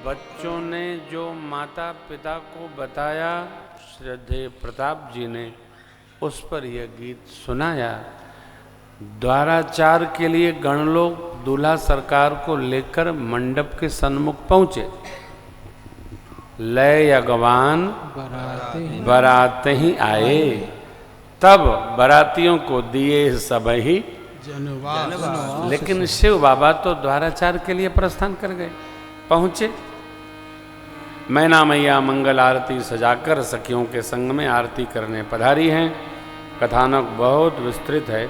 बच्चों ने जो माता पिता को बताया, श्रद्धेय प्रताप जी ने उस पर यह गीत सुनाया। द्वाराचार के लिए गणलोक दूल्हा सरकार को लेकर मंडप के सन्मुख पहुंचे। लय अगवान बराते ही आए, तब बरातियों को दिए सब ही जनवास। लेकिन शिव बाबा तो द्वाराचार के लिए प्रस्थान कर गए, पहुंचे। मैना मैया मंगल आरती सजाकर सखियों के संग में आरती करने पधारी हैं। कथानक बहुत विस्तृत है।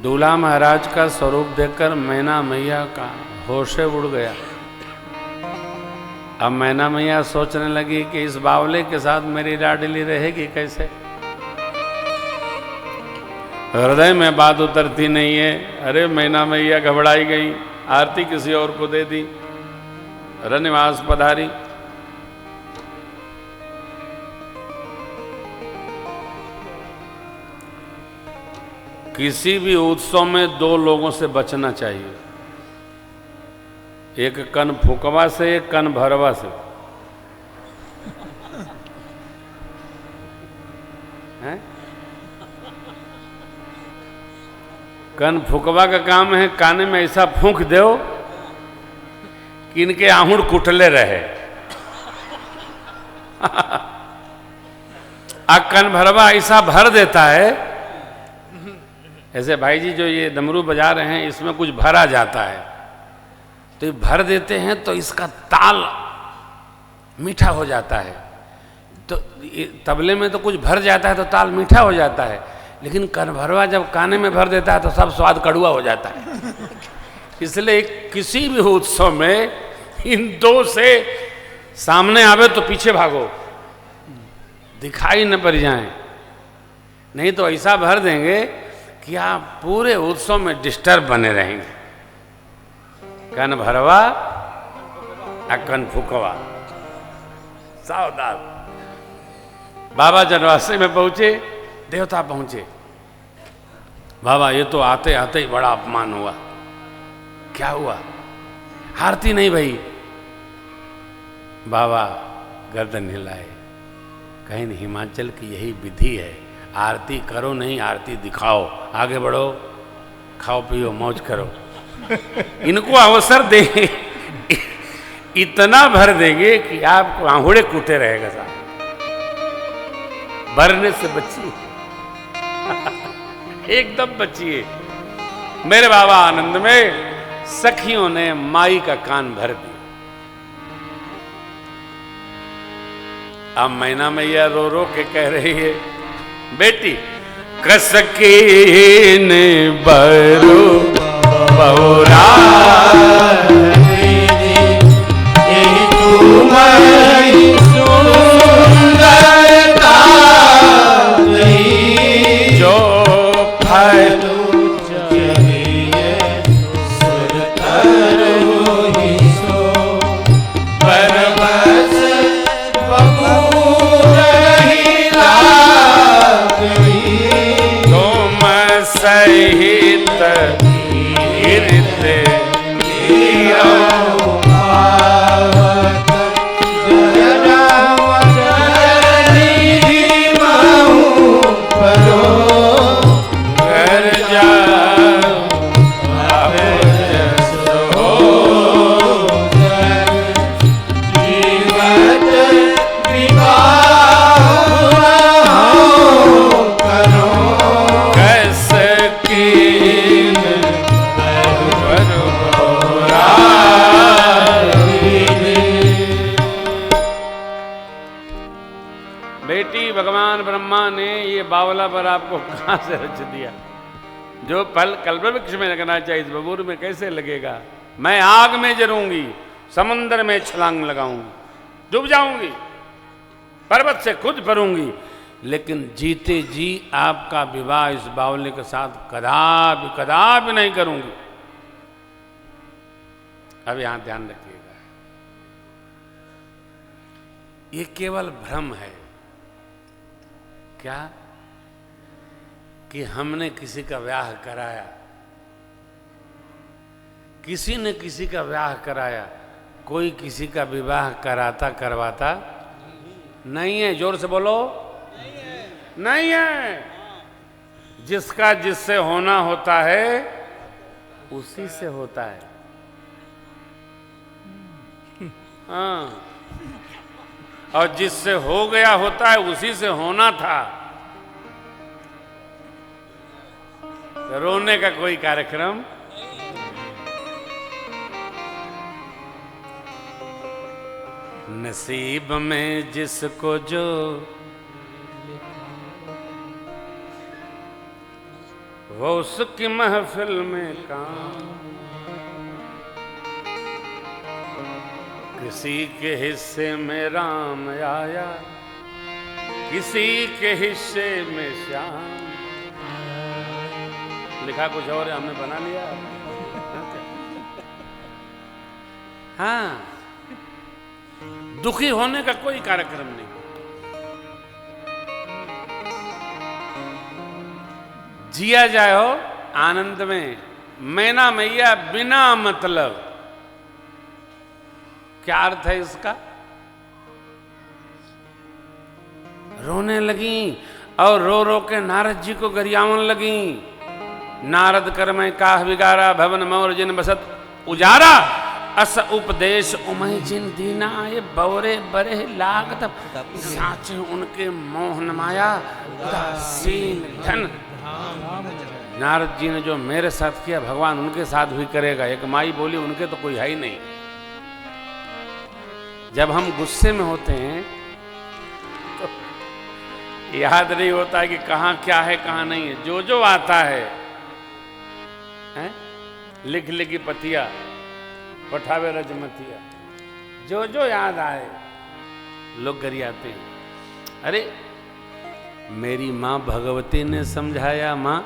दूल्हा महाराज का स्वरूप देखकर मैना मैया का होशे उड़ गया। अब मैना मैया सोचने लगी कि इस बावले के साथ मेरी लाडली रहेगी कैसे। हृदय में बात उतरती नहीं है। अरे मैना मैया घबराई गई, आरती किसी और को दे दी, रनिवास पधारी। किसी भी उत्सव में दो लोगों से बचना चाहिए, एक कन फुकवा से, एक कन भरवा से। हैं? कन फुकवा का काम है काने में ऐसा फूंक दो कि इनके आहूड़ कुटले रहे। कन भरवा ऐसा भर देता है, ऐसे भाई जी जो ये डमरू बजा रहे हैं इसमें कुछ भरा जाता है, तो ये भर देते हैं तो इसका ताल मीठा हो जाता है। तो तबले में तो कुछ भर जाता है तो ताल मीठा हो जाता है, लेकिन कनभरवा जब काने में भर देता है तो सब स्वाद कड़वा हो जाता है। इसलिए किसी भी उत्सव में इन दो से सामने आवे तो पीछे भागो, दिखाई न पड़ जाए, नहीं तो ऐसा भर देंगे कि आप पूरे उत्सव में डिस्टर्ब बने रहेंगे। कन भरवा कन फुकवा, सावधान। बाबा जनवासी में पहुंचे, देवता पहुंचे। बाबा ये तो आते आते ही बड़ा अपमान हुआ। क्या हुआ? आरती नहीं भई। बाबा गर्दन हिलाए, कहीं नहीं, हिमाचल की यही विधि है, आरती करो नहीं, आरती दिखाओ, आगे बढ़ो, खाओ पियो मौज करो। इनको अवसर देंगे, इतना भर देंगे कि आपको आंहुड़े कूटे रहेगा साहब। भरने से बचिए, एकदम बचिए। मेरे बाबा आनंद में सखियों ने माई का कान भर दिया। अब मैना मैया रो रो के कह रही है, बेटी कसकीन बरो बौरा जो फैलू सहित बावला पर आपको कहां से रच दिया? जो फल कल्प वृक्ष में लगना चाहिए, इस बबूर में कैसे लगेगा? मैं आग में जरूंगी, समुद्र में छलांग लगाऊंगी, डूब जाऊंगी, पर्वत से खुद भरूंगी, लेकिन जीते जी आपका विवाह इस बावले के साथ कदापि कदापि नहीं करूंगी। अब यहां ध्यान रखिएगा, ये केवल भ्रम है। क्या? कि हमने किसी का ब्याह कराया, किसी ने किसी का ब्याह कराया, कोई किसी का विवाह कराता करवाता नहीं है। जोर से बोलो, नहीं है। जिसका जिससे होना होता है उसी से होता है। हाँ, और जिससे हो गया होता है उसी से होना था। रोने का कोई कार्यक्रम नसीब में जिसको जो वो उसकी महफिल में काम। किसी के हिस्से में राम आया, किसी के हिस्से में श्याम। लिखा कुछ और है, हमने बना लिया। हाँ, दुखी होने का कोई कार्यक्रम नहीं। जिया जाए हो आनंद में। मैना मैया बिना मतलब, क्या अर्थ है इसका? रोने लगी और रो रो के नारद जी को गरियावन लगी। नारद कर में काह बिगारा, भवन मोर जिन बसत उजारा। अस उपदेश उमय जिन दीना, ये बौरे बरे लागत साचे उनके मोहन माया उदासीन धन। नारद जी ने जो मेरे साथ किया भगवान उनके साथ भी करेगा। एक माई बोली उनके तो कोई है ही नहीं। जब हम गुस्से में होते हैं तो याद नहीं होता कि कहाँ क्या है कहाँ नहीं है। जो जो आता है, लिख लिखी पतिया पठावे रजमतिया, जो जो याद आए लोग गरियाते हैं। अरे मेरी माँ भगवती ने समझाया, माँ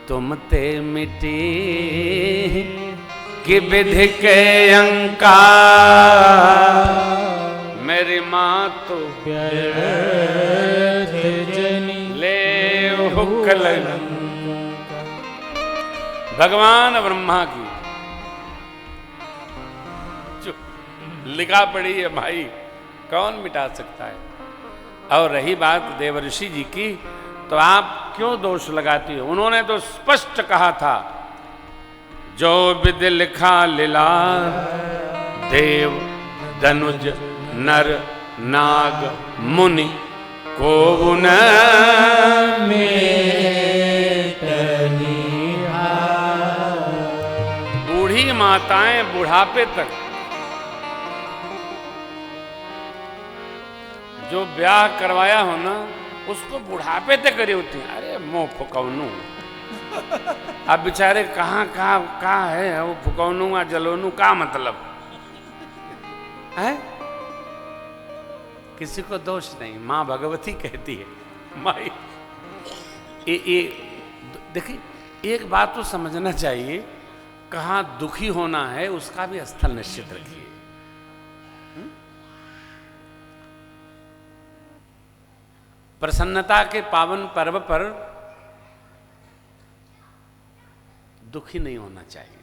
तुम ते मिटे कि विधि के अंकार। मेरी माँ तो ले हुक्ल भगवान ब्रह्मा की जो लिखा पड़ी है भाई, कौन मिटा सकता है। और रही बात देवर्षि जी की, तो आप क्यों दोष लगाती हो? उन्होंने तो स्पष्ट कहा था, जो विधि लिखा लीलार, देव धनुज नर नाग मुनि को न बूढ़ी माताएं बुढ़ापे तक जो ब्याह करवाया हो ना, उसको बुढ़ापे तक करी होती है। अरे मोह फुकौनू, अब बेचारे कहाँ है वो फुकौनू या जलोनू का मतलब है? किसी को दोष नहीं। माँ भगवती कहती है, माई देखिए, एक बात तो समझना चाहिए, कहाँ दुखी होना है उसका भी स्थल निश्चित रखिए। प्रसन्नता के पावन पर्व पर दुखी नहीं होना चाहिए।